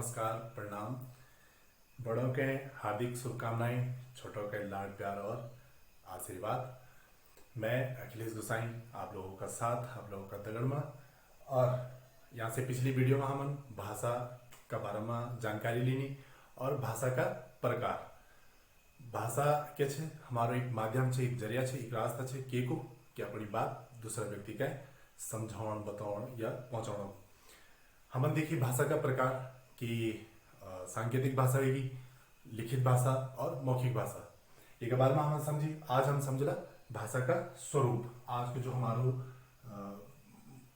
नमस्कार, प्रणाम। बड़ों के हार्दिक शुभकामनाएं, छोटों के लाड प्यार और आशीर्वाद। मैं अखिलेश गोसाई आप लोगों का साथ, आप लोगों का दगड़मा। और यहाँ से पिछली वीडियो में हम भाषा का बारे में जानकारी लेनी और भाषा का प्रकार। भाषा क्या है? हमारो एक माध्यम है, एक जरिया है, एक रास्ता है कि अपनी बात दूसरा व्यक्ति का समझाउन, बताउन या पहुँचाउन। हमन देखिए भाषा का प्रकार कि सांकेतिक भाषा होगी, लिखित भाषा और मौखिक भाषा। एक बार में हम समझी, आज हम समझला भाषा का स्वरूप। आज के जो हमारो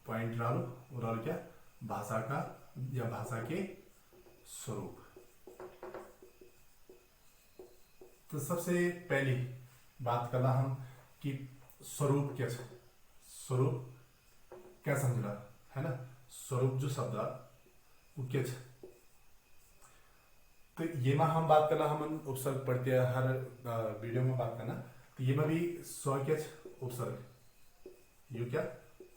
पॉइंट रहा वो रहा क्या? भाषा का या भाषा के स्वरूप। तो सबसे पहली बात करना हम कि स्वरूप क्या है। स्वरूप क्या समझला है ना? स्वरूप जो शब्द वो क्या है? तो ये में हम बात करना, हम उपसर्ग पढ़ते हैं हर वीडियो में बात करना। तो ये में भी स्व क्या है? उपसर्ग। ये क्या?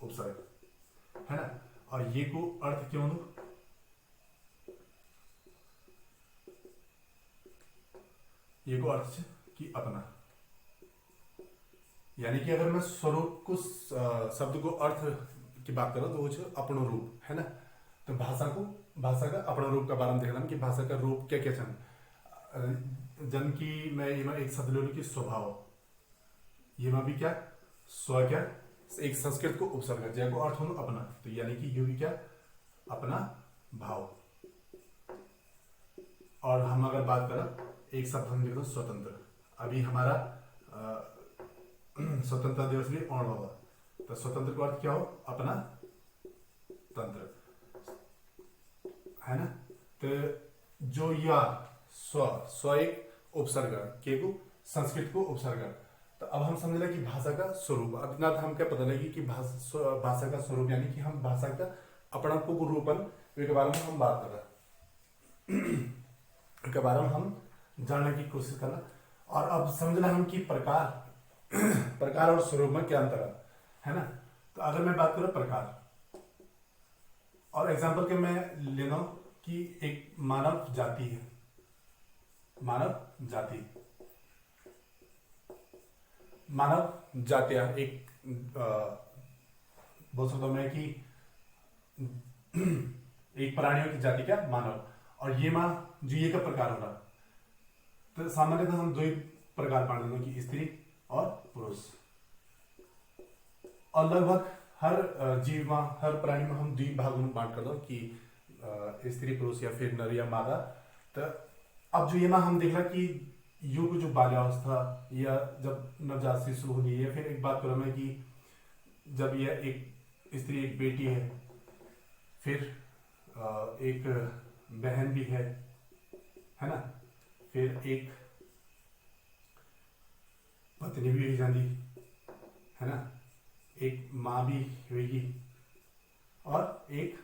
उपसर्ग है ना। और ये को अर्थ क्यों दू? ये को अर्थ है कि अपना, यानी कि अगर मैं स्वरूप को शब्द को अर्थ की बात करूं तो वो है अपनो रूप है ना। तो भाषा का अपना रूप का बारे में देखना कि भाषा का रूप क्या क्या छन। जन की मैं ये एक शब्द ले लूं कि स्वभाव। ये में भी क्या? स्व क्या? एक संस्कृत को उपसर्ग जैको अर्थ हो अपना। तो यानी कि ये भी क्या? अपना भाव। और हम अगर बात करें एक शब्द हम लिख दो स्वतंत्र। अभी हमारा स्वतंत्रता दिवस भी आने वाला। तो स्वतंत्र का अर्थ क्या हो? अपना तंत्र है ना। तो जो या स्व एक उपसर्ग के को संस्कृत को उपसर्ग। तो अब हम समझ रहे कि भाषा का स्वरूप। अब इतना हम क्या पता लगी कि भाषा का स्वरूप यानी कि हम भाषा का अपना को रूपन के बारे में हम बात कर रहे के बारे में हम जानने की कोशिश करना। और अब समझना हम कि प्रकार और स्वरूप में क्या अंतर है ना। तो अगर मैं बात करूं प्रकार और एग्जांपल के मैं लेना कि एक मानव जाति है। मानव जातियां एक बोल सकता हूं मैं कि एक प्राणियों की जाति क्या? मानव। और ये जो ये का प्रकार होगा। तो सामान्यतः हम दो ही प्रकार पा लेंगे कि स्त्री और पुरुष। और लगभग हर जीव में, हर प्राणी में हम दो भागों में बांट कर दो कि स्त्री पुरुष या फिर नर या मादा। तो अब जो ये हम देखला कि युग जो बाल्यावस्था या जब नवजात शिशु होगी, या फिर एक बात करो मैं कि जब यह एक स्त्री एक बेटी है, फिर एक बहन भी है ना, फिर एक पत्नी भी हो जाती है ना, एक माँ भी होगी और एक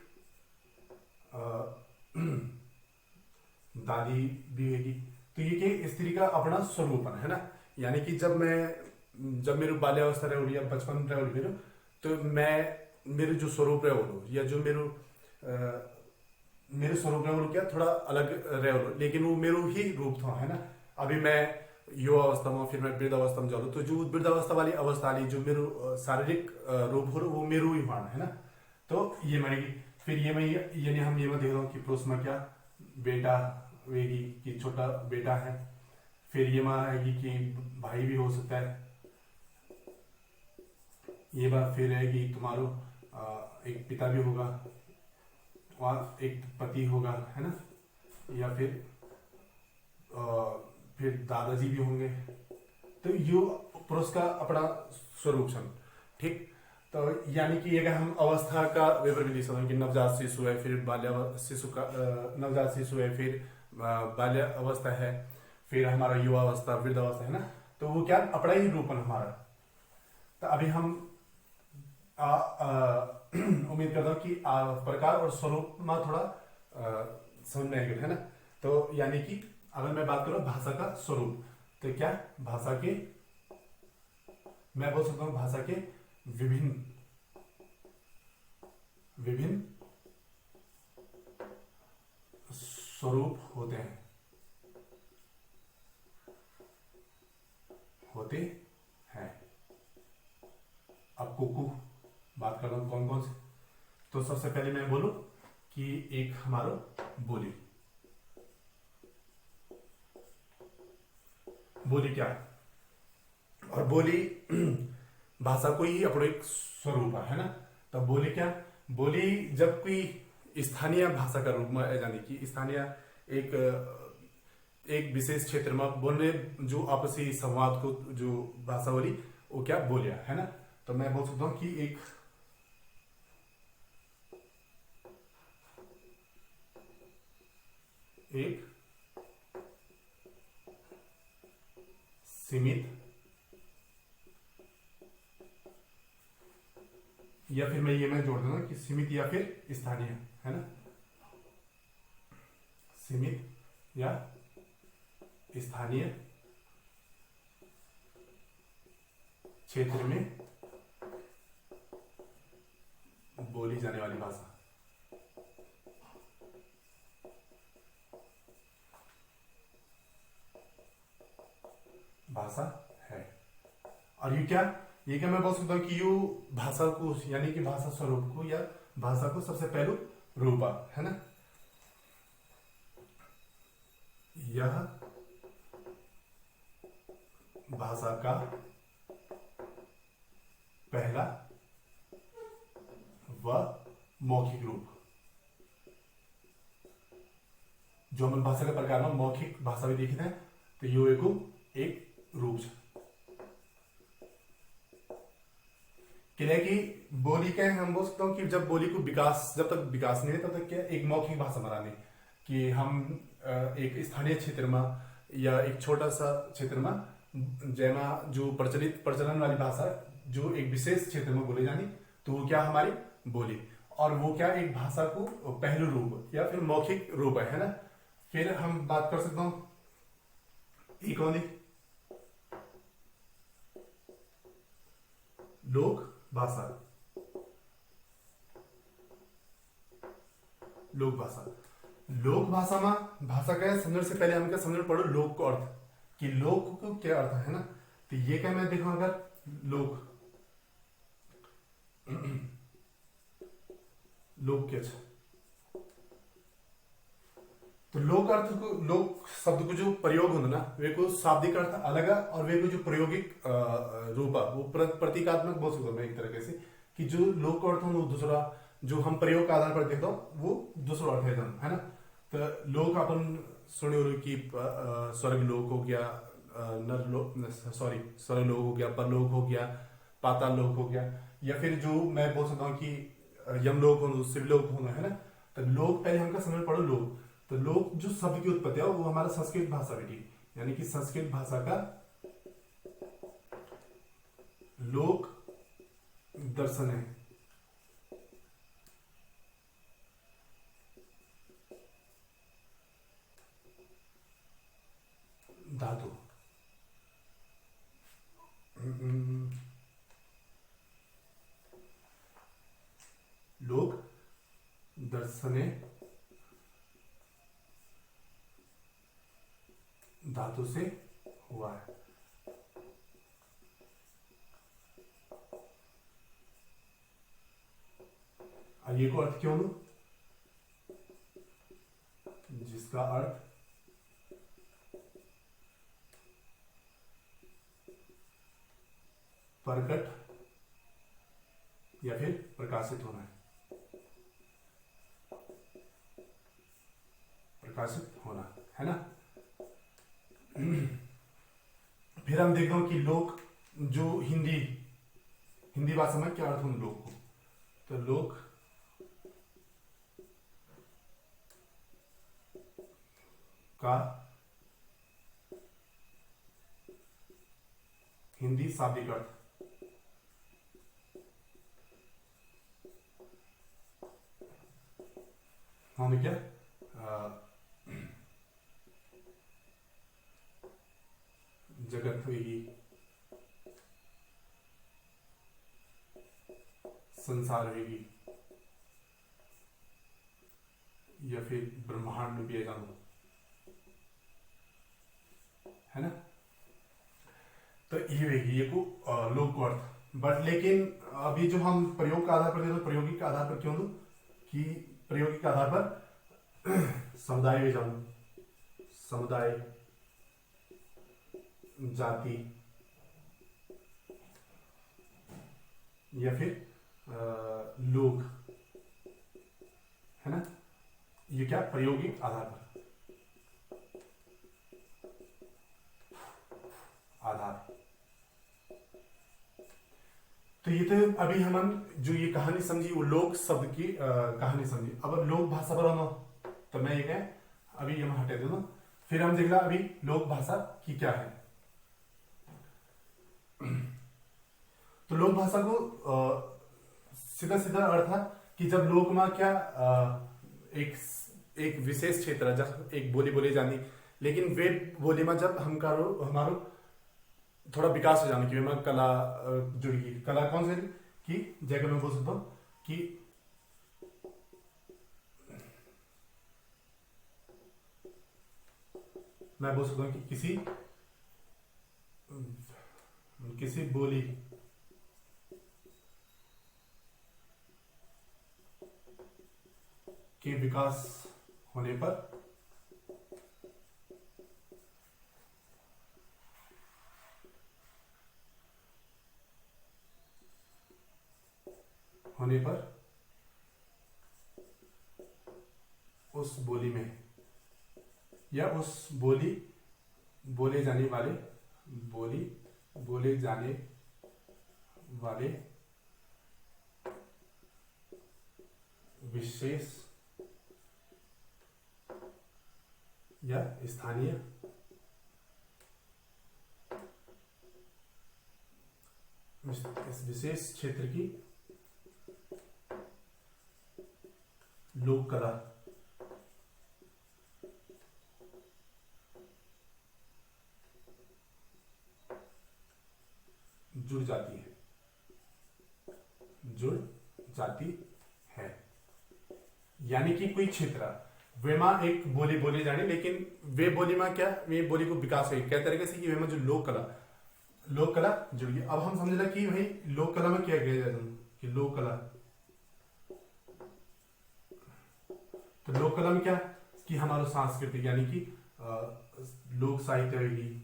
दादी भी होगी। तो ये कि स्त्री का अपना स्वरूप है ना। यानी कि जब मेरे बाल्यावस्था रहे या बचपन रहे मेरे, तो मेरे जो स्वरूप रहे हो या जो मेरे स्वरूप रहे क्या थोड़ा अलग रहे, लेकिन वो मेरे ही रूप था है ना। अभी मैं युवा अवस्था में, फिर मैं वृद्ध अवस्था में जाऊँ, तो जो वृद्धावस्था वाली अवस्था वाली जो मेरे शारीरिक रूप हो वो मेरो ही मान है ना। तो ये मानेगी। फिर यानी हम ये में देख रहा हूँ कि पुरुष में क्या? बेटा होगी कि छोटा बेटा है। फिर ये माँ आएगी कि भाई भी हो सकता है। ये बात फिर रहेगी तुम्हारो एक पिता भी होगा और एक पति होगा है ना, या फिर दादाजी भी होंगे। तो यो पुरुष का अपना स्वरूप छन। ठीक। तो यानी कि अगर हम अवस्था का विवरण भी सकते कि नवजात शिशु है, फिर नवजात शिशु है, फिर बाल्य अवस्था है, फिर हमारा युवा अवस्था, वृद्ध अवस्था है ना। तो वो क्या? अपना ही रूपन हमारा। तो अभी हम उम्मीद करता हूँ कि प्रकार और स्वरूप में थोड़ा समझ में आएगा है ना। तो यानी कि अगर मैं बात करूं भाषा का स्वरूप, तो क्या? भाषा के, मैं बोल सकता हूं भाषा के विभिन्न स्वरूप होते हैं, होते हैं। अब कुकू बात कर रहा हूं कौन कौन से। तो सबसे पहले मैं बोलूं कि एक हमारा बोली। बोली क्या है? और बोली भाषा को ही अपनो एक स्वरूप है ना। तो बोली क्या? बोली जब कोई स्थानीय भाषा का रूप में, यानी कि स्थानीय एक एक विशेष क्षेत्र में बोलने जो आपसी संवाद को जो भाषा बोली वो क्या बोलिया है ना। तो मैं बोल सकता हूं कि एक सीमित, या फिर मैं जोड़ देता हूं कि सीमित या फिर स्थानीय है ना। सीमित या स्थानीय क्षेत्र में बोली जाने वाली भाषा। भाषा है। और ये क्या मैं बोल सकता हूं कि यू भाषा को, यानी कि भाषा स्वरूप को या भाषा को सबसे पहलू रूपा है ना। यह भाषा का पहला व मौखिक रूप। जो हम भाषा के प्रकार में मौखिक भाषा भी देखते हैं, तो यो एक रूप है। कि बोली क्या है, हम बोल सकते हो कि जब बोली को विकास, जब तक विकास नहीं है तब तक क्या एक मौखिक भाषा बनाने कि हम एक स्थानीय क्षेत्र में या एक छोटा सा क्षेत्र में जैमा जो प्रचलन वाली भाषा जो एक विशेष क्षेत्र में बोली जानी, तो वो क्या हमारी बोली। और वो क्या एक भाषा को पहलू रूप या फिर मौखिक रूप है ना। फिर हम बात कर सकता हूं एक और लोक भाषा। लोक भाषा, लोक भाषा में भाषा का समझने से पहले हम क्या समझना पड़ो लोक को अर्थ, कि लोक को क्या अर्थ है ना। तो ये क्या मैं देखूं अगर लोक लोक क्या, तो लोक अर्थ को, लोक शब्द को जो प्रयोग होना ना वे को शाब्दिक अर्थ अलग है, और वे को जो प्रायोगिक रूप है वो प्रतीकात्मक बोल सकता हूं मैं एक तरीके से, कि जो लोक अर्थ हो वो दूसरा, जो हम प्रयोग के आधार पर देखता हूं वो दूसरा अर्थ है ना। तो लोक अपन सुने हो कि स्वर्ग लोक हो गया, नर लोक, सॉरी स्वर्ग लोक हो गया, परलोक हो गया, पाताल लोक हो गया, या फिर जो मैं बोल सकता हूँ कि यमलोक हो, शिवलोक होना है ना। तो लोक पहले हमका समझ पड़ो लोक। तो लोक जो शब्द की उत्पत्ति है वो हमारा संस्कृत भाषा बेटी, यानी कि संस्कृत भाषा का लोक दर्शन है। धातु लोक दर्शने धातु से हुआ है। अब ये को अर्थ क्यों लू, जिसका अर्थ प्रकट या फिर प्रकाशित होना है, प्रकाशित होना है ना। फिर हम देखते हैं कि लोक जो हिंदी भाषा में क्या अर्थ होना लोक को, तो लोक का हिंदी शाब्दिक अर्थ हमें क्या जगत हुई, संसार होगी, या फिर ब्रह्मांड भी जानो, है ना। तो ये को लोक को अर्थ। बट लेकिन अभी जो हम प्रयोग का आधार पर दे, तो प्रायोगिक आधार पर क्यों दो कि प्रायोगिक आधार पर समुदाय में जाऊं, समुदाय, जाति या फिर लोग, है ना। ये क्या प्रायोगिक आधार पर, आधार। तो ये तो अभी हम जो ये कहानी समझी वो लोक शब्द की कहानी समझी। अब लोक भाषा पर होना, तो मैं ये क्या अभी ये हटे दूंगा, फिर हम देख ला अभी लोक भाषा की क्या है। तो लोक भाषा को सीधा सीधा अर्थ है कि जब लोक में क्या एक विशेष क्षेत्र जब एक बोली बोली जानी, लेकिन वे बोली में जब हम हमारो थोड़ा विकास हो जाने की मैं कला जुड़ी, कला कौन से कि जगह में बोल सकता हूं कि मैं बोल सकता हूं कि किसी बोली के विकास होने पर उस बोली में या उस बोली बोले जाने वाले विशेष या स्थानीय इस विशेष क्षेत्र की लोक कला जुड़ जाती है। यानी कि कोई क्षेत्र वे में एक बोली बोली जानी, लेकिन वे बोली में क्या वे बोली को विकास हुई क्या तरीके से कि वे में जो लोक कला जुड़ गई। अब हम समझ ला कि भाई लोक कला में क्या किया जाए कि लोक कला, तो लोक कला में क्या कि हमारा सांस्कृतिक यानी कि लोक साहित्य होगी,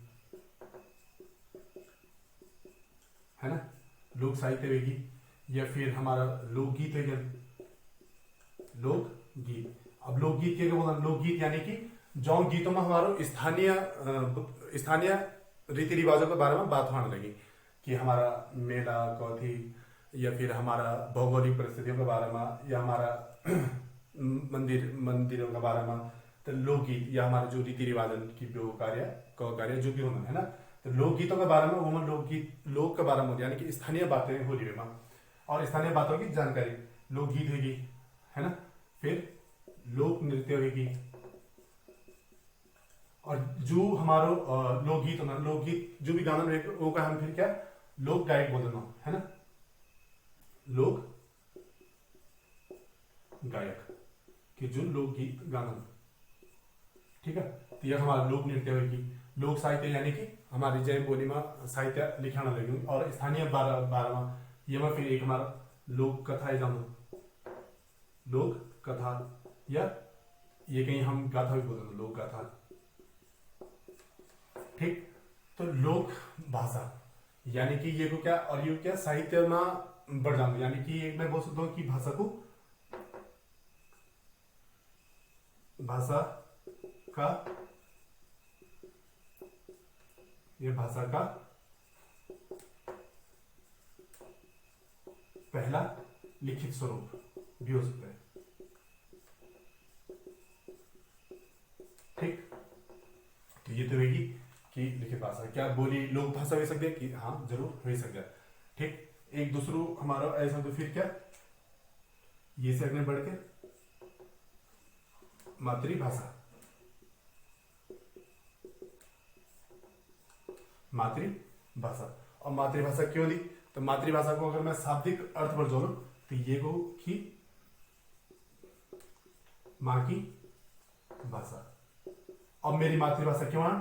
है ना, लोक साहित्य होगी, या फिर हमारा लोकगीत है, लोकगीत। अब लोकगीत क्या बोला, लोकगीत यानी कि जो गीतों में हमारा स्थानीय रीति रिवाजों के बारे में बात होने लगी कि हमारा मेला कौथी या फिर हमारा भौगोलिक परिस्थितियों के बारे में या हमारा मंदिरों के बारे में। तो लोकगीत या हमारे जो रीति रिवाजन की कार्य जो भी होना है ना, तो लोकगीतों के बारे में वो लोकगीत लोक के बारे में यानी कि स्थानीय बातें हो रही है और स्थानीय बातों की जानकारी लोकगीत होगी, है ना। फिर लोक नृत्य होगी और जो हमारो लोकगीत होना, लोकगीत जो भी गाना रहेगा वो का हम फिर क्या लोक गायक बोलना, है ना, लोक गायक कि जो लोकगीत गाना, ठीक है। तो यह हमारा लोक नृत्य होगी, लोक साहित्य यानी कि हमारी जय बोली में साहित्य लिखाना लगे, और स्थानीय बारह में ये में फिर एक हमारा लोक कथा है जानो, लोक कथा या ये कहीं हम गाथा भी बोलते लोक गाथा, ठीक। तो लोक भाषा यानी कि ये को क्या और ये क्या साहित्य में बढ़ जाना, यानी कि एक मैं बोल सकता हूँ कि भाषा का पहला लिखित स्वरूप भी हो सकता है, ठीक। तो ये तो रहेगी कि लिखित भाषा क्या बोली लोक भाषा हो सकती है कि हाँ जरूर हो सकता है, ठीक। एक दूसरो हमारा ऐसा तो फिर क्या ये से आगे बढ़ के मातृभाषा, और मातृभाषा क्यों ली, तो मातृभाषा को अगर मैं शाब्दिक अर्थ पर जोड़ू तो ये को कि माँ की भाषा। अब मेरी मातृभाषा क्यों आना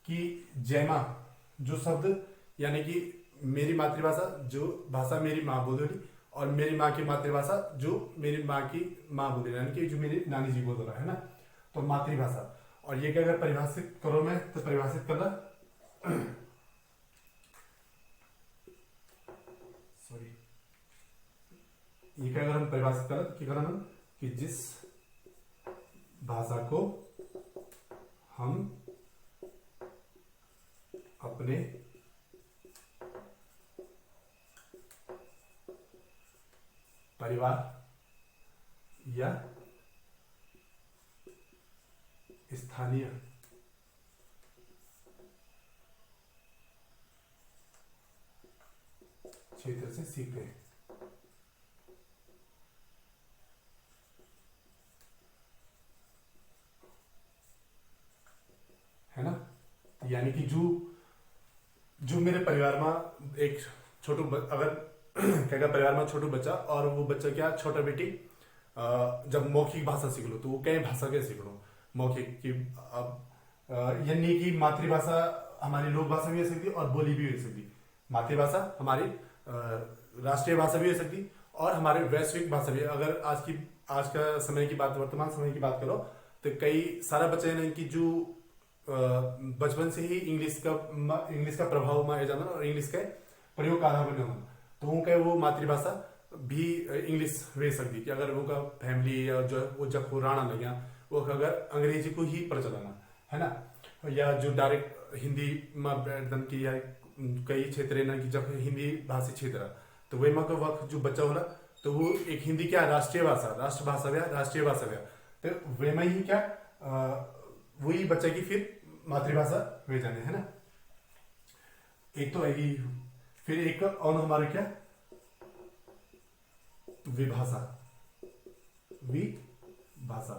कि जय माँ जो शब्द यानी कि मेरी मातृभाषा जो भाषा मेरी माँ बोल रही और मेरी माँ की मातृभाषा जो मेरी माँ की माँ बोल रही यानी कि जो मेरी नानी जी बोल रहा है ना, तो मातृभाषा। और ये क्या अगर परिभाषित करो मैं तो परिभाषित करना सॉरी ये क्या अगर हम परिभाषित करें तो क्या करना कि जिस भाषा को हम अपने परिवार या स्थानीय क्षेत्र से सीखते हैं, है ना। यानी कि जो मेरे परिवार में एक अगर क्या परिवार में छोटू बच्चा और वो बच्चा क्या छोटा बेटी जब मौखिक भाषा सीख लो तो वो कई भाषा के सीख लो मौखिक की। अब यानी कि मातृभाषा हमारी लोक भाषा भी हो सकती और बोली भी हो सकती। मातृभाषा हमारी राष्ट्रीय भाषा भी हो सकती और हमारे वैश्विक भाषा भी। अगर आज का समय की बात वर्तमान समय की बात करो तो कई सारा बच्चे हैं कि जो बचपन से ही इंग्लिश का प्रभाव में जाना और इंग्लिश का प्रयोग आधा बने होना तो उनका वो मातृभाषा भी इंग्लिश वे सकती कि अगर वो का फैमिली या जो वो जब पुराना लगे वो अगर अंग्रेजी को ही प्रचलन है ना, या जो डायरेक्ट हिंदी में एकदम की या कई क्षेत्र है ना कि जब हिंदी भाषी क्षेत्र तो वही में वक्त जो बच्चा होला तो वो एक हिंदी क्या राष्ट्रीय भाषा राष्ट्रीय भाषा तो वे में ही क्या वही बच्चे की फिर मातृभाषा वे जाने है ना। एक तो आएगी फिर एक और हमारे क्या विभाषा विभाषा।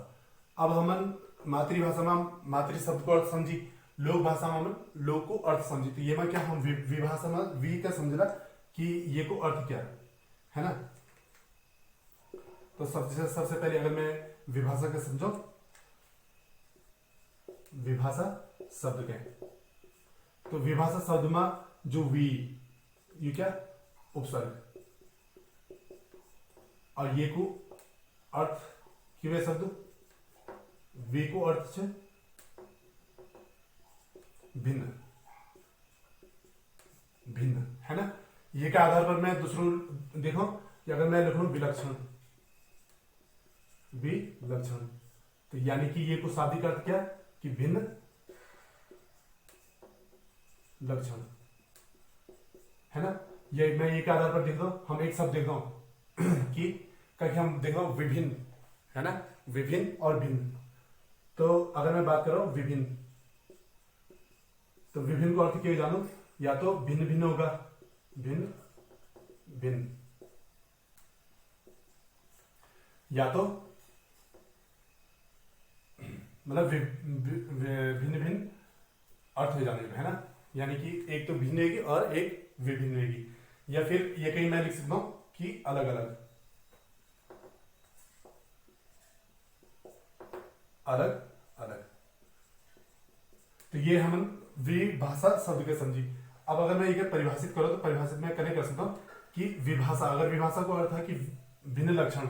अब हम मातृभाषा में मातृ शब्द को अर्थ समझी, लोक भाषा में हम लोक को अर्थ समझी, तो ये में क्या हम विभाषा में वी का समझला कि ये को अर्थ क्या है ना। तो सबसे पहले अगर मैं विभाषा का समझो विभाषा शब्द के तो विभाषा शब्द में जो वी ये क्या उपसर्ग और ये को अर्थ कि शब्द वे को अर्थ छे भिन्न भिन्न है ना। ये के आधार पर मैं दूसरों देखो कि अगर मैं लिखूं विलक्षण विलक्षण तो यानी कि ये को शाब्दिक अर्थ क्या कि भिन्न लक्षण है ना। ये मैं ये के आधार पर देख दो हम एक शब्द देख दो कि कहीं हम देख दो विभिन्न है ना, विभिन्न और भिन्न। तो अगर मैं बात कर रहा हूं विभिन्न तो विभिन्न को अर्थ क्या जानो या तो भिन्न भिन्न होगा भिन्न भिन्न या तो मतलब भिन्न भिन्न अर्थ हो जाने है ना। यानी कि एक तो भिन्न होगी और एक विभिन्न होगी या फिर ये कहीं मैं लिख सकता हूं कि अलग अलग अलग अलग। तो ये हम विभाषा शब्द के समझी। अब अगर मैं ये परिभाषित करो तो परिभाषित मैं कने कर सकता हूं कि विभाषा अगर विभाषा को अर्थ है कि भिन्न लक्षण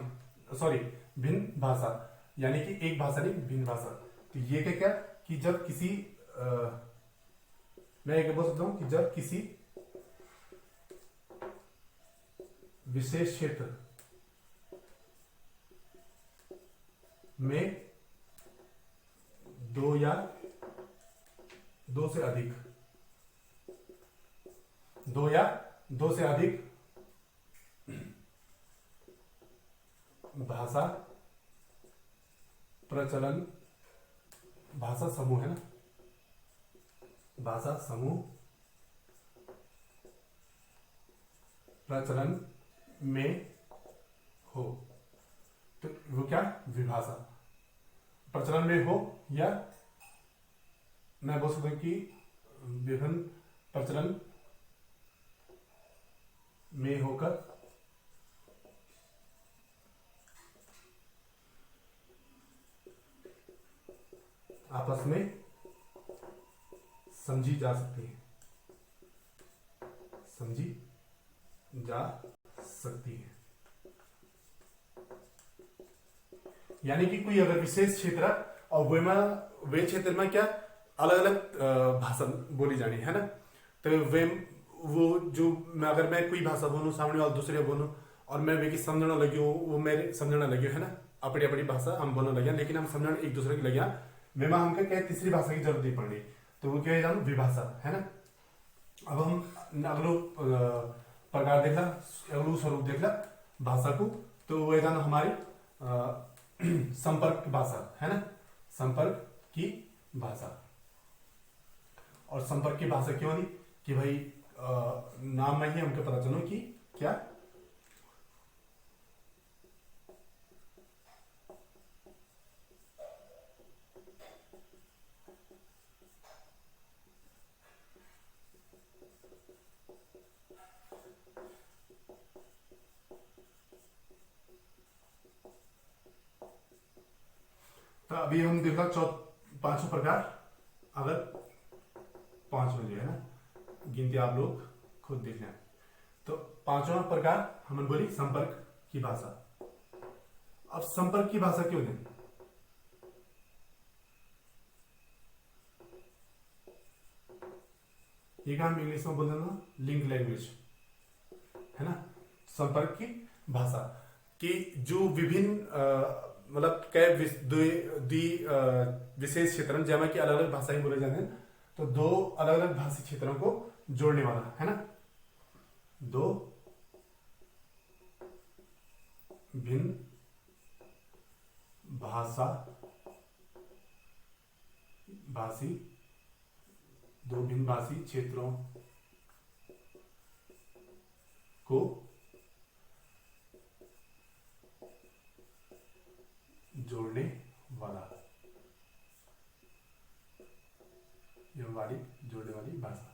सॉरी भिन्न भाषा यानी कि एक भाषा नहीं भिन्न भाषा। तो ये क्या कि जब किसी मैं एक बोल सकता हूं कि जब किसी विशेष क्षेत्र में दो या दो से अधिक भाषा प्रचलन भाषा समूह है ना भाषा समूह प्रचलन में हो तो वो क्या विभाषा प्रचलन में हो या मैं बोल सकता हूं कि विभिन्न प्रचलन में होकर आपस में समझी जा सकती है, समझी जा सकती है। यानी कि कोई अगर विशेष क्षेत्र और वे क्षेत्र में क्या अलग अलग भाषा बोली जानी है ना, तो वे वो जो अगर मैं कोई भाषा बोलूँ सामने वाला दूसरे बोलूँ और मैं वे की समझने लगी हूँ, वो मेरे समझने लगी है ना, अपनी अपनी भाषा हम बोलने लगे, लेकिन हम समझने एक दूसरे की लगे वे में हमको क्या तीसरी भाषा की जरूरत नहीं पड़ी, तो वो क्या जानो विभाषा है ना। अब हम अगलो प्रकार देखला, अगलो स्वरूप देखला भाषा को, तो वो जानो हमारी संपर्क भाषा है ना, संपर्क की भाषा। और संपर्क की भाषा क्यों नहीं कि भाई नाम में ही हमको पता चलो कि क्या तो अभी हम देखा पांचों प्रकार, अगर पांचों जो है ना गिनती आप लोग खुद देख लें। तो पांचवा प्रकार हमने बोली संपर्क की भाषा। अब संपर्क की भाषा क्यों दें, ये हम इंग्लिश में बोल देना लिंक लैंग्वेज है ना। संपर्क की भाषा कि जो विभिन्न मतलब कई विशेष क्षेत्र जैसे कि अलग अलग भाषाएं बोले जाते हैं, तो दो अलग अलग भाषी क्षेत्रों को जोड़ने वाला है ना, दो भिन्न भाषी क्षेत्रों को जोड़ने वाला, जोड़ने वाली भाषा।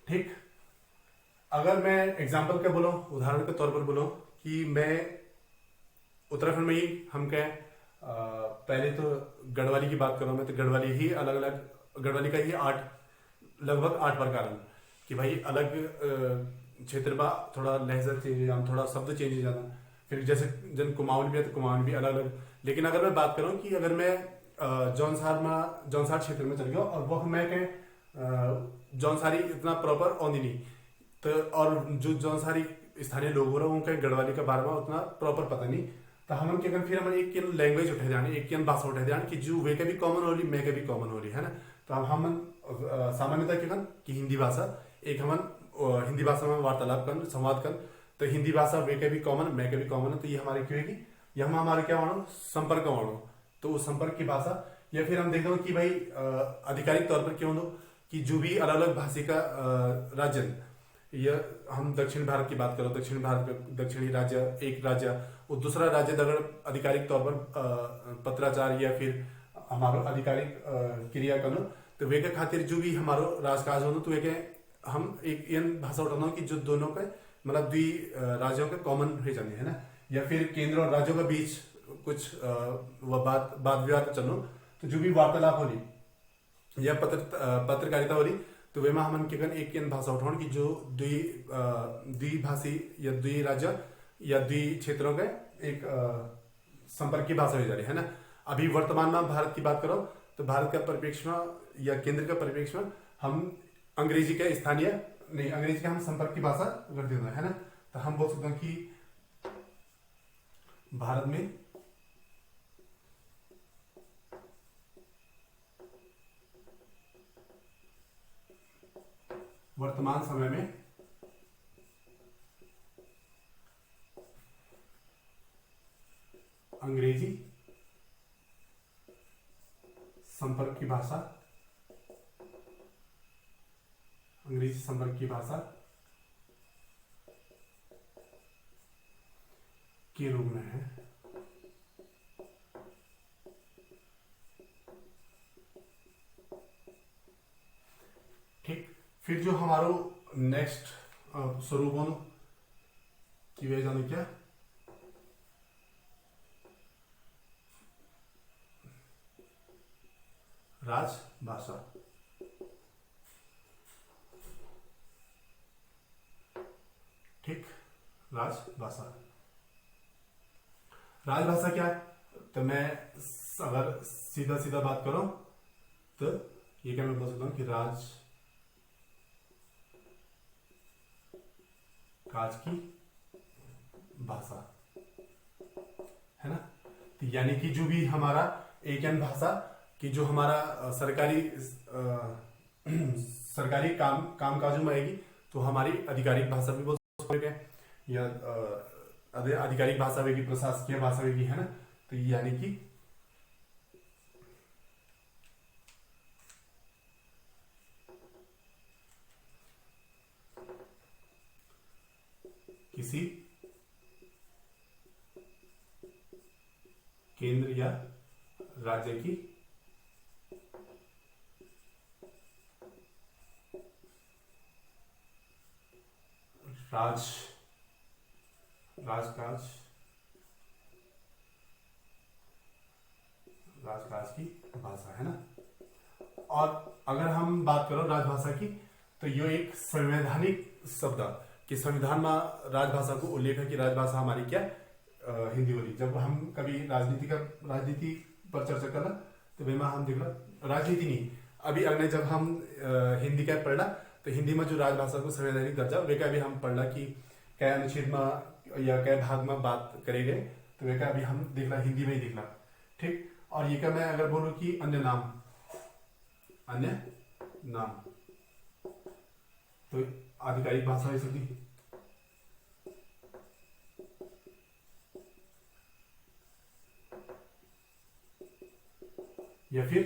ठीक, अगर मैं एग्जाम्पल क्या बोलूं, उदाहरण के तौर पर बोलूं कि मैं उत्तराखंड में ही हम क्या पहले तो गढ़वाली की बात करूं मैं, तो गढ़वाली ही अलग अलग गढ़वाली का ही लगभग 8 प्रकार है कि भाई अलग क्षेत्र में थोड़ा लहजा चेंज हो जाना, थोड़ा शब्द चेंज हो जाना। फिर जैसे जन कुमाऊनी भी है तो कुमाऊनी भी अलग अलग। लेकिन अगर मैं बात करूं कि अगर मैं जौनसार क्षेत्र में चल गया और वो मैं क्या जौनसारी इतना प्रॉपर आਉਂदी नहीं, तो और जो जौनसारी स्थानीय लोग हो रहे हैं उनका गढ़वाली के बारे में उतना प्रॉपर पता नहीं, तो हम क्या फिर हम एक लैंग्वेज उठे जाने, एक भाषा उठे जाने कि जो वे का भी कॉमन हो रही, मैं का भी कॉमन हो रही है ना। तो हम सामान्यतः क्या कि हिंदी भाषा एक हम हिंदी भाषा में वार्तालाप कर संवाद कर, तो हिंदी भाषा वे का भी कॉमन मैं का भी कॉमन है, तो ये हमारी क्यों है, ये हम हमारे क्या मानो संपर्क मानो, तो वो संपर्क की भाषा। या फिर हम देखते हो कि भाई आधिकारिक तौर पर क्यों दो कि जो भी अलग अलग भाषी का राज्य, या हम दक्षिण भारत की बात करो, दक्षिण भारत का दक्षिणी राज्य एक राज्य और दूसरा राज्य अगर आधिकारिक तौर पर पत्राचार या फिर हमारो आधिकारिक क्रिया करो, तो वे के खातिर जो भी हमारो राजकाज हो, तो वे के हम एक भाषा उठाना कि जो दोनों का मतलब द्वि राज्यों का कॉमन हो जाने है ना। या फिर केंद्र और राज्यों के बीच कुछ वाद विवाद चलो, तो जो भी वार्तालाप हो रही या पत्रकारिता हो रही, तो वे में हम एक भाषा उठाओ कि जो द्विभाषी या द्वि राज्य या द्वि क्षेत्रों के एक संपर्क की भाषा हो जा रही है ना। अभी वर्तमान में भारत की बात करो, तो भारत का परिप्रेक्ष्य में या केंद्र का परिप्रेक्ष्य में हम अंग्रेजी के स्थानीय नहीं, अंग्रेजी का हम संपर्क की भाषा कर देना है ना। तो हम बोल सकते हैं कि भारत में वर्तमान समय में अंग्रेजी संपर्क की भाषा, अंग्रेजी संपर्क की भाषा के रूप में है। ठीक, फिर जो हमारो नेक्स्ट स्वरूप हो कि वे जाने क्या राजभाषा। ठीक, राजभाषा। राजभाषा क्या है? तो मैं अगर सीधा सीधा बात करूं तो ये क्या मैं बोल सकता हूं कि काज की भाषा है ना। तो यानी कि जो भी हमारा एक अन्य भाषा कि जो हमारा सरकारी काम काजों में आएगी तो हमारी आधिकारिक भाषा भी बोल सकते हैं, या आधिकारिक भाषा होगी, प्रशासकीय भाषा होगी, है ना। तो यानी कि किसी केंद्र या राज्य की राजकाज की भाषा है ना। और अगर हम बात करो राजभाषा की तो ये एक संवैधानिक शब्द कि संविधान में राजभाषा को उल्लेख है कि राजभाषा हमारी क्या हिंदी बोली। जब हम कभी राजनीति पर चर्चा करना तो वे में हम देख राजनीति नहीं, अभी अगले जब हम हिंदी का पढ़ना तो हिंदी में जो राजभाषा को संवैधानिक दर्जा वे का भी हम पढ़ना कि क्या अनुच्छेद में या क्या भाग में बात करे गए, तो वे का अभी हम देखना हिंदी में ही देखना। ठीक, और ये का मैं अगर बोलूं कि अन्य नाम तो आधिकारिक भाषा हो सकती, या फिर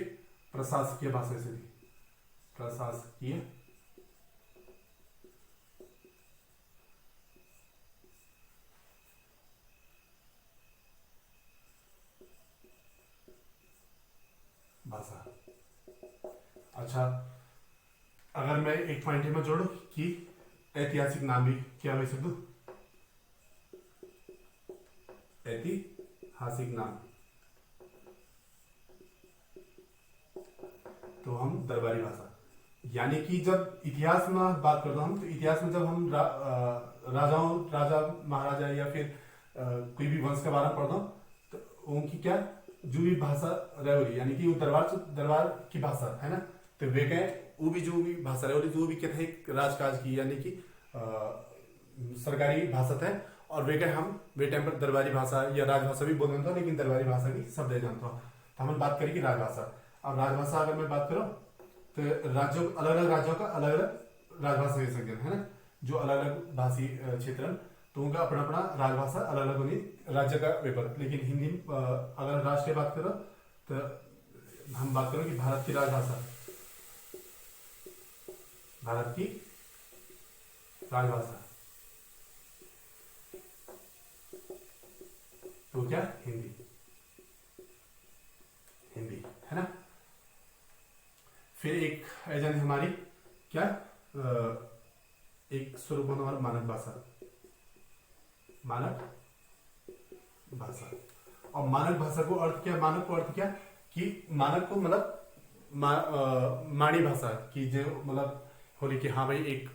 प्रशासकीय भाषा से भी, प्रशासकीय भाषा। अच्छा, अगर मैं एक पॉइंट में जोड़ू कि ऐतिहासिक नाम भी क्या हो सकते, ऐतिहासिक नाम तो हम दरबारी भाषा। यानी कि जब इतिहास में बात करता हूं तो इतिहास में जब हम राजा महाराजा या फिर कोई भी वंश के बारे में पढ़ता हूं तो उनकी क्या जो भी भाषा रही, यानी कि वो दरबार की भाषा है ना। तो वे कहे वो भी जो भी भाषा रही जो भी कहते हैं राजकाज की, यानी कि सरकारी भाषा है। और वे कहे हम वे टाइम पर दरबारी भाषा या राजभाषा भी बोल जानता हूँ, लेकिन दरबारी भाषा की शब्द जानता हूँ। तो हम बात करें कि राजभाषा। अब राजभाषा अगर मैं बात करूँ तो अलग अलग राज्यों का अलग अलग राजभाषा हो सकते है ना। जो अलग अलग भाषी क्षेत्र तो उनका अपना अपना राजभाषा अलग अलग होगी राज्य का पेपर। लेकिन हिंदी अगर राष्ट्रीय बात करो तो हम बात करें कि भारत की राजभाषा, भारत की राजभाषा तो क्या हिंदी है ना। फिर एक एजेंट हमारी क्या एक स्वरूप हमारा मानक भाषा। और मानक भाषा को अर्थ क्या, मानक को अर्थ क्या कि मानक को मतलब माणी भाषा की जो मतलब होली कि हाँ भाई एक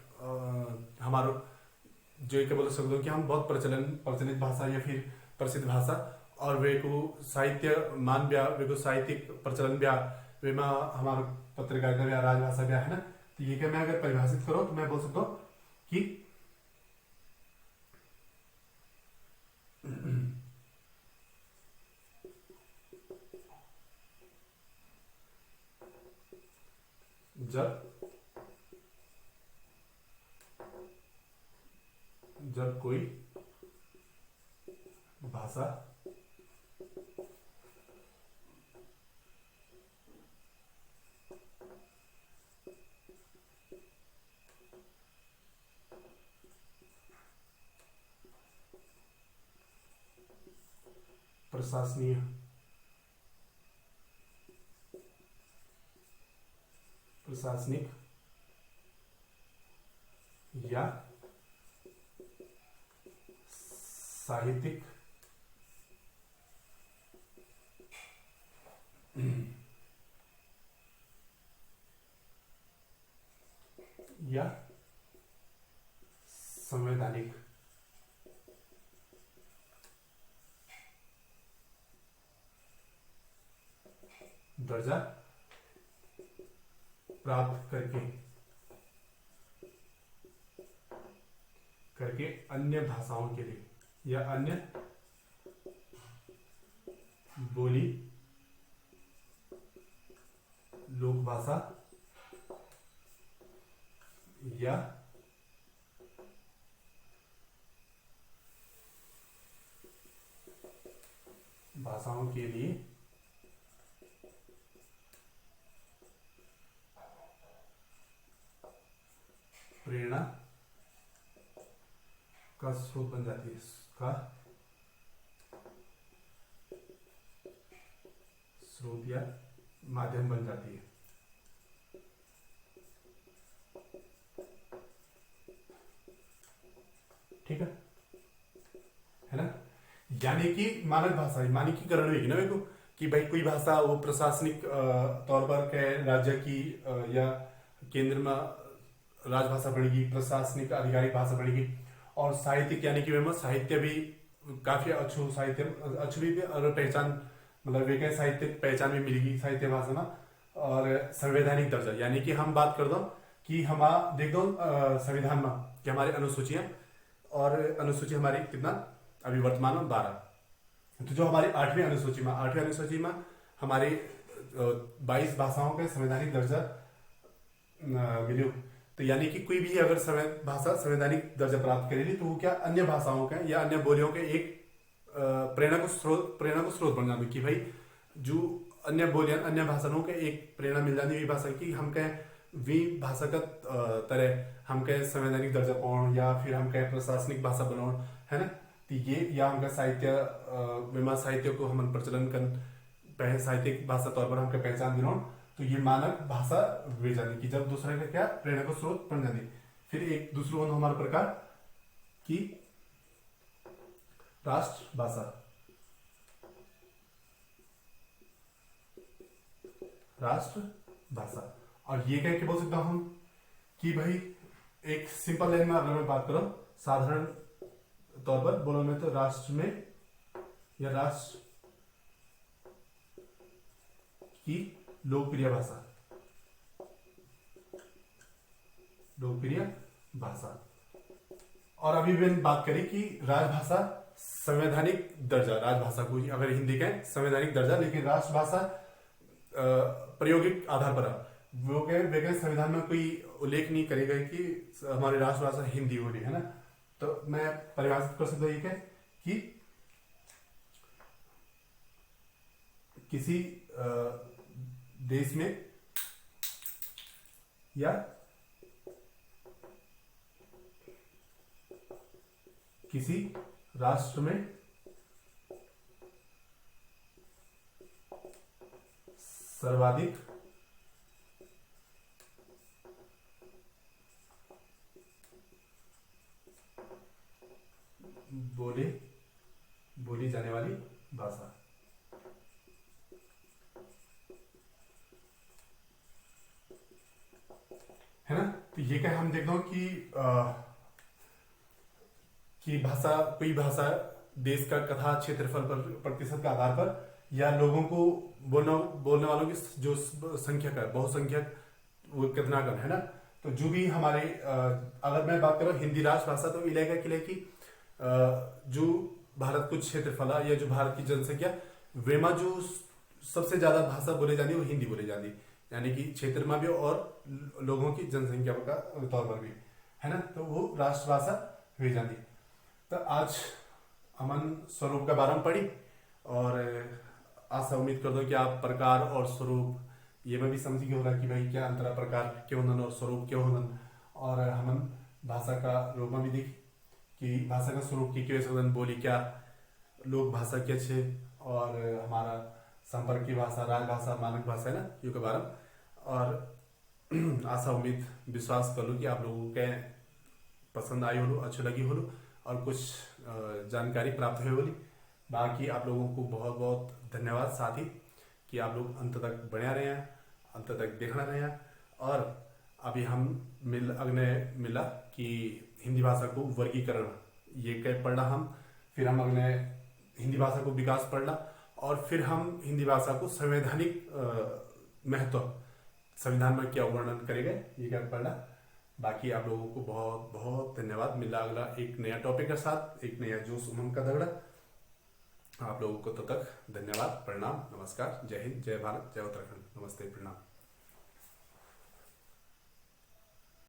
हमारो जो एक बोल सकते हो कि हम बहुत प्रचलित भाषा या फिर प्रसिद्ध भाषा और वे को साहित्य मान ब्या, वे को साहित्यिक प्रचलन ब्या, वे में हमारा पत्रकारिता ब्या, राजभाषा ब्या है ना। तो ये क्या मैं अगर परिभाषित करो तो मैं बोल सकता हूँ कि जब कोई भाषा प्रशासनिक या साहित्यिक या संवैधानिक दर्जा प्राप्त करके अन्य भाषाओं के लिए या अन्य बोली लोक भाषा या भाषाओं के लिए प्रेरणा का स्रोत बन जाती है, का स्रोत या माध्यम बन जाती है। ठीक है ना। यानी कि मानक भाषा, मानकीकरण हुई ना देखो कि भाई कोई भाषा वो प्रशासनिक तौर पर के राज्य की या केंद्र में राजभाषा बनेगी, प्रशासनिक आधिकारिक भाषा बनेगी। और साहित्यिक यानी कि वे साहित्य भी काफी अच्छो साहित्य अच्छी भी और पहचान मतलब वे साहित्यिक पहचान भी मिलेगी साहित्य भाषा में। और संवैधानिक दर्जा यानी कि हम बात कर दो कि हम देख दो संविधान में कि हमारी अनुसूचियां और अनुसूची हमारी कितना अभी वर्तमान में 12। तो जो हमारी 8वीं अनुसूची में हमारी 22 भाषाओं के संवैधानिक दर्जा मिले। तो यानी कि कोई भी अगर भाषा संवैधानिक दर्जा प्राप्त करेगी तो वो क्या अन्य भाषाओं के या अन्य बोलियों के एक प्रेरणा को स्रोत बन जाती कि भाई जो अन्य बोलियां अन्य भाषाओं के एक प्रेरणा मिल जाती है भाषा की हम कहें वी भाषा का तरह हम कहें संवैधानिक दर्जा पाउन या फिर हम कहें प्रशासनिक भाषा बनाउन है ना। तो ये या हमका साहित्य को हम प्रचलन कर साहित्यिक भाषा तौर पर हमका पहचान दिलाउन। तो ये मानक भाषा वे जाती कि जब दूसरे का क्या प्रेरणा को स्रोत बन जाती। फिर एक दूसरा हमारे प्रकार की राष्ट्रभाषा, राष्ट्रभाषा। और ये कह के बोल सकता हूं कि भाई एक सिंपल लाइन में अगर मैं बात करूं साधारण तौर पर बोलो मैं तो राष्ट्र में या राष्ट्र की लोकप्रिय भाषा, लोकप्रिय भाषा। और अभी मैंने बात करी कि राजभाषा संवैधानिक दर्जा, राजभाषा को अगर हिंदी कहें संवैधानिक दर्जा, लेकिन राष्ट्रभाषा प्रायोगिक आधार पर वो कहे संविधान में कोई उल्लेख नहीं करेगा कि हमारी राष्ट्रभाषा हिंदी हो रही है ना। तो मैं परिभाषित कर सकता हूं कि किसी देश में या किसी राष्ट्र में सर्वाधिक बोली जाने वाली भाषा है ना। तो ये क्या हम देखते हो कि भाषा कोई भाषा देश का कथा क्षेत्रफल पर प्रतिशत के आधार पर या लोगों को बोलने वालों की जो संख्यक है बहुसंख्यक वो कितना कम है ना। तो जो भी हमारे अगर मैं बात करूं हिंदी राष्ट्रभाषा तो इलाका किले की जो भारत कुछ क्षेत्रफल या जो भारत की जनसंख्या वेमा जो सबसे ज्यादा भाषा बोले जाती है वो हिंदी बोली जाती यानी कि क्षेत्र में भी और लोगों की जनसंख्या का तौर पर भी है ना। तो वो राष्ट्रभाषा हुई जाती। तो आज अमन स्वरूप का बारे में पढ़ी और आशा उम्मीद कर दो कि आप प्रकार और स्वरूप ये में भी समझ गए होगा कि भाई क्या अंतरा प्रकार क्यों होना और स्वरूप क्यों होना। और हम भाषा का रूप में भी देख कि भाषा का स्वरूप की क्यों बोली क्या लोक भाषा क्या छे और हमारा संपर्क की भाषा राजभाषा मानक भाषा है ना यू के बारे में। और आशा उम्मीद विश्वास कर लूँ कि आप लोगों के पसंद आई हो अच्छी लगी हो और कुछ जानकारी प्राप्त हुई बोली। बाकी आप लोगों को बहुत बहुत धन्यवाद साथी कि आप लोग अंत तक बने रहे हैं अंत तक देखना रहे हैं। और अभी हम अगने मिला कि हिंदी भाषा को वर्गीकरण ये कह पढ़ना हम, फिर हम अगने हिंदी भाषा को विकास पढ़ना, और फिर हम हिंदी भाषा को संवैधानिक महत्व, संविधान में क्या वर्णन करेंगे ये क्या पढ़ना। बाकी आप लोगों को बहुत बहुत धन्यवाद। मिला अगला एक नया टॉपिक के साथ, एक नया जोश उमंग का दगड़ा। आप लोगों को तब तक धन्यवाद, प्रणाम, नमस्कार, जय हिंद, जय भारत, जय उत्तराखंड, नमस्ते, प्रणाम।